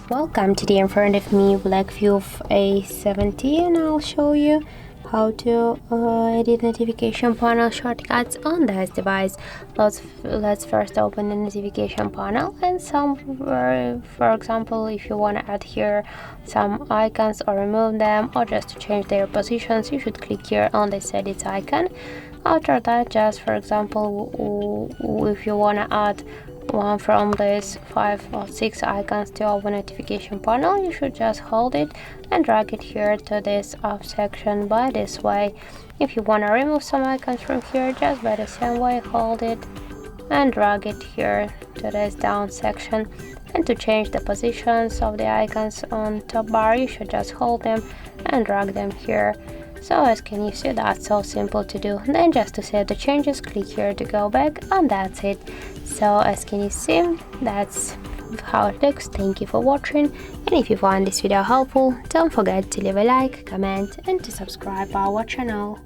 Welcome to the in front of me BLACKVIEW A70, and I'll show you how to edit notification panel shortcuts on this device. Let's first open the notification panel, and for example, if you want to add here some icons or remove them, or just to change their positions, you should click here on this edit icon. After that, just for example, if you want to add one from these 5 or 6 icons to our notification panel, you should just hold it and drag it here to this up section by this way. If you want to remove some icons from here, just by the same way, hold it and drag it here to this down section. And to change the positions of the icons on top bar, you should just hold them and drag them here. So as can you see, that's so simple to do. Then just to save the changes, click here to go back, and that's it. So as can you see, that's how it looks. Thank you for watching, and if you find this video helpful, don't forget to leave a like, comment and to subscribe our channel.